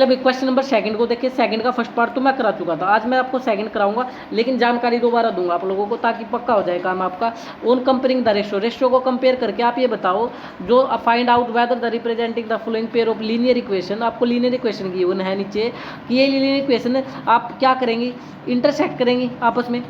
अभी question number second को देखिए। सेकंड का फर्स्ट पार्ट तो मैं करा चुका था, आज मैं आपको सेकंड कराऊंगा, लेकिन जानकारी दोबारा दूंगा आप लोगों को ताकि पक्का हो जाए काम आपका। On comparing the ratio, ratio को कंपेयर करके आप ये बताओ जो find out whether the representing the following pair of linear equation. आपको लीनियर इक्वेशन गिवन है नीचे कि ये लीनियर इक्वेशन आप क्या करेंगी, इंटरसेक्ट करेंगी आपस में,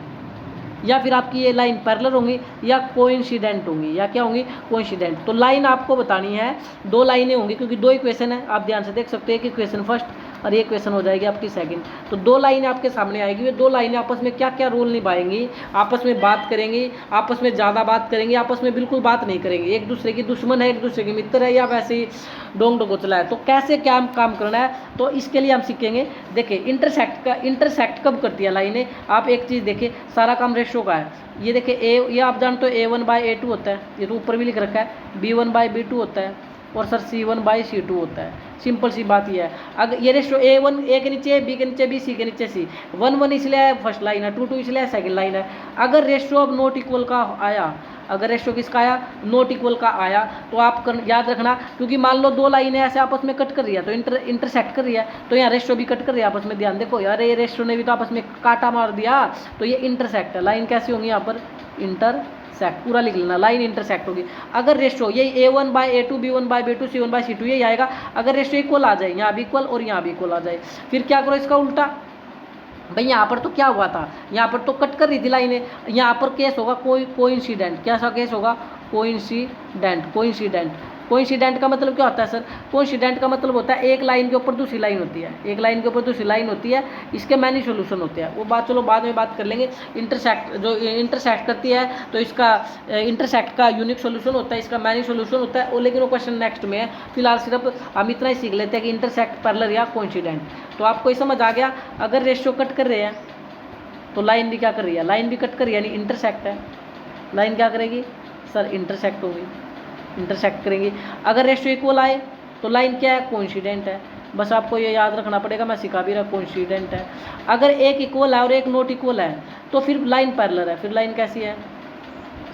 या फिर आपकी ये लाइन पैरेलल होंगी या कोइंसिडेंट होंगी, या क्या होंगी, कोइंसिडेंट। तो लाइन आपको बतानी है, दो लाइनें होंगी क्योंकि दो इक्वेशन है, आप ध्यान से देख सकते हैं कि इक्वेशन फर्स्ट और ये इक्वेशन हो जाएगी आपकी सेकंड। तो दो लाइनें आपके सामने आएगी, वे दो लाइनें आपस में क्या क्या रोल निभाएंगी, आपस में बात करेंगी, आपस में ज़्यादा बात करेंगी, आपस में बिल्कुल बात नहीं करेंगी, एक दूसरे की दुश्मन है, एक दूसरे की मित्र है, या वैसे ही डोंग डोगोचला है। तो कैसे क्या काम करना है, तो इसके लिए हम सीखेंगे। देखिए इंटरसेक्ट कब करती है लाइनें, आप एक चीज़ देखिए, सारा काम रेशो का है। ये देखिए ये आप जानते हो A1/A2 होता है, ये तो ऊपर भी लिख रखा है, B1/B2 होता है, और सर C1/C2 होता है। सिंपल सी बात ये है। अगर ये रेशो A1 A के नीचे, B के नीचे B, C के नीचे C, 1 इसलिए है फर्स्ट लाइन है, 2 इसलिए है सेकंड लाइन है। अगर रेशो अब नॉट इक्वल का आया, अगर रेशो किसका आया, नॉट इक्वल का आया, तो आप याद रखना, क्योंकि मान लो दो लाइनें ऐसे आपस में कट कर रही है, तो इंटरसेक्ट कर रही है, तो यहाँ रेशो भी कट कर रही है आपस में। ध्यान देखो यार, ये रेशो ने भी तो आपस में काटा मार दिया, तो ये इंटरसेक्ट है। लाइन कैसी होंगी यहाँ पर, इंटरसेक्ट, पूरा लिख लेना, लाइन इंटरसेक्ट होगी। अगर रेशो यही A1/A2, B1/B2, C1/C2 यही आएगा। अगर रेशो इक्वल आ जाए, यहाँ भी इक्वल और यहाँ भी इक्वल आ जाए, फिर क्या करो इसका उल्टा। भाई यहाँ पर तो क्या हुआ था, यहाँ पर तो कट कर रही थी लाइनें, यहाँ पर केस होगा कोइंसिडेंट। कैसा केस होगा, कोइंसिडेंट। कोइंसिडेंट का मतलब क्या होता है सर, कोइंसिडेंट का मतलब होता है एक लाइन के ऊपर दूसरी लाइन होती है, एक लाइन के ऊपर दूसरी लाइन होती है, इसके मैनी सोल्यूशन होते हैं। वो बात चलो बाद में बात कर लेंगे। इंटरसेक्ट जो इंटरसेक्ट करती है तो इसका इंटरसेक्ट का यूनिक सोल्यूशन होता है, इसका मैनी सोल्यूशन होता है, और लेकिन वो क्वेश्चन नेक्स्ट में है। फिलहाल सिर्फ हम इतना ही सीख लेते हैं कि इंटरसेक्ट, पैरेलल या कोइंसिडेंट। तो आपको ये समझ आ गया। अगर रेशियो कट कर रहे हैं तो लाइन भी क्या कर रही है, लाइन भी कट कर रही है, यानी इंटरसेक्ट है। लाइन क्या करेगी सर, इंटरसेक्ट होगी, इंटरसेक्ट करेंगी। अगर रेशियो इक्वल आए तो लाइन क्या है, कोइंसिडेंट है। बस आपको ये याद रखना पड़ेगा, मैं सिखा भी रहा, कोइंसिडेंट है। अगर एक इक्वल है और एक नॉट इक्वल है तो फिर लाइन पैरेलल है। फिर लाइन कैसी है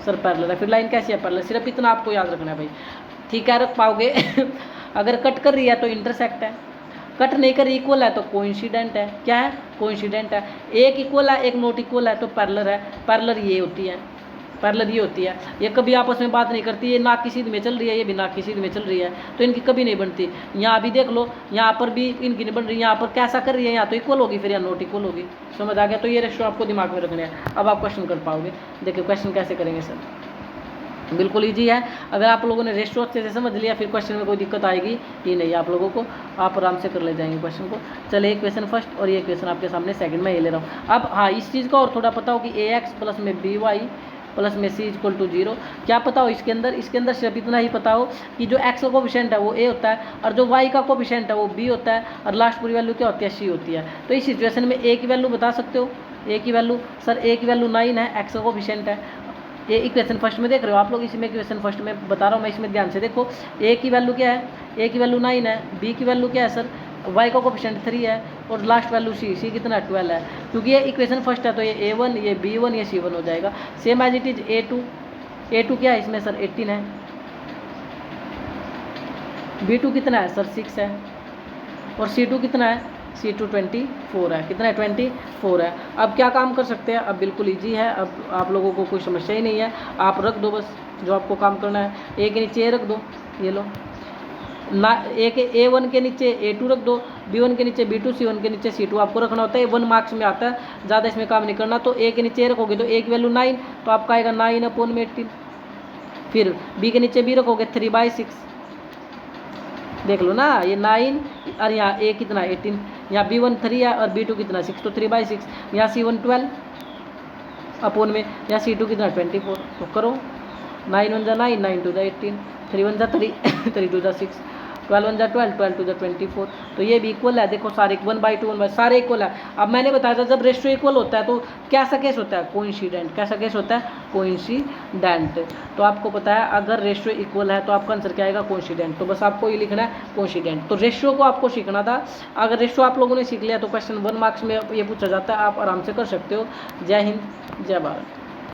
सर, पैरेलल है। फिर लाइन कैसी है, पैरेलल। सिर्फ इतना आपको याद रखना है भाई, ठीक है, रख पाओगे। अगर कट कर रही है तो इंटरसेक्ट है, कट नहीं कर इक्वल है तो कोइंसिडेंट है। क्या है, कोइंसिडेंट है। एक इक्वल है एक नॉट इक्वल है तो पैरेलल है। पैरेलल ये होती है, पैरेलल ये होती है। ये कभी आपस में बात नहीं करती, ये ना की सीध में चल रही है, ये भी ना की सीध में चल रही है, तो इनकी कभी नहीं बनती। यहाँ भी देख लो, यहाँ पर भी इनकी नहीं बन रही, यहाँ पर कैसा कर रही है, यहाँ तो इक्वल होगी, फिर यहाँ नॉट इक्वल होगी। समझ आ गया। तो ये रेशो आपको दिमाग में रखने हैं। अब आप क्वेश्चन कर पाओगे। देखिए क्वेश्चन कैसे करेंगे सर, बिल्कुल ईजी है। अगर आप लोगों ने रेशियो अच्छे से समझ लिया, फिर क्वेश्चन में कोई दिक्कत आएगी ही नहीं आप लोगों को, आप आराम से कर ले जाएंगे क्वेश्चन को। चलिए क्वेश्चन फर्स्ट और ये क्वेश्चन आपके सामने सेकंड में ये ले रहा हूँ। अब हाँ, इस चीज़ का और थोड़ा पता हो कि ax प्लस में by प्लस में c इक्वल टू 0, क्या पता हो इसके अंदर सिर्फ इतना ही पता हो कि जो x का कोफिशिएंट है वो a होता है, और जो y का कोफिशिएंट है वो b होता है, और लास्ट पूरी वैल्यू क्या होती है, c होती है। तो इस सिचुएशन में a की वैल्यू बता सकते हो, a की वैल्यू सर, a की वैल्यू 9 है, x का कोफिशिएंट है। ये इक्वेशन फर्स्ट में देख रहे हो आप लोग, इसमें इक्वेशन फर्स्ट में बता रहा हूँ मैं, इसमें ध्यान से देखो। a की वैल्यू क्या है, a की वैल्यू 9 है, b की वैल्यू क्या है सर, y का कोफिशिएंट 3 है, और लास्ट वैल्यू c कितना है, 12 है। क्योंकि ये इक्वेशन फर्स्ट है तो ये a1, ये b1, ये c1 हो जाएगा। Same as it is a2 क्या है इसमें सर, 18 है। b2 कितना है सर, 6 है, और c2 कितना है, c2 24 है। कितना है, 24 है। अब क्या काम कर सकते हैं, अब बिल्कुल ईजी है, अब आप लोगों को कोई समस्या ही नहीं है। आप रख दो बस जो आपको काम करना है, a के नीचे a रख दो, ये लो ना, a1 के नीचे a2 रख दो, b1 के नीचे b2, c1 के नीचे c2 आपको रखना होता है। 1 मार्क्स में आता है, ज़्यादा इसमें काम नहीं करना। तो a के नीचे a रखोगे तो a की वैल्यू 9, तो आपका आएगा 9/18। फिर b के नीचे b रखोगे 3/6, देख लो ना, ये 9, और यहाँ a कितना 18, यहाँ b1 3 है और b2 कितना 6, तो 3/6। यहाँ c1 12 अपॉन में, यहाँ c2 कितना 24। तो करो 9 1 9, 9 2 18, 3 1 3, 3 2 6, 12 1 12, 12 2 24। तो ये भी इक्वल है। देखो सारे 1/2 1/, सारे इक्वल है। अब मैंने बताया था जब रेशियो इक्वल होता है तो कैसा केस होता है, कोइंसिडेंट। कैसा केस होता है, कोइंसिडेंट। तो आपको पता है अगर रेशियो इक्वल है तो आपका आंसर क्या आएगा, कोइंसिडेंट। तो बस आपको ये लिखना है कोइंसिडेंट। तो रेशियो को आपको सीखना था। अगर रेशियो आप लोगों ने सीख लिया तो क्वेश्चन 1 मार्क्स में ये पूछा जाता है, आप आराम से कर सकते हो। जय हिंद, जय भारत।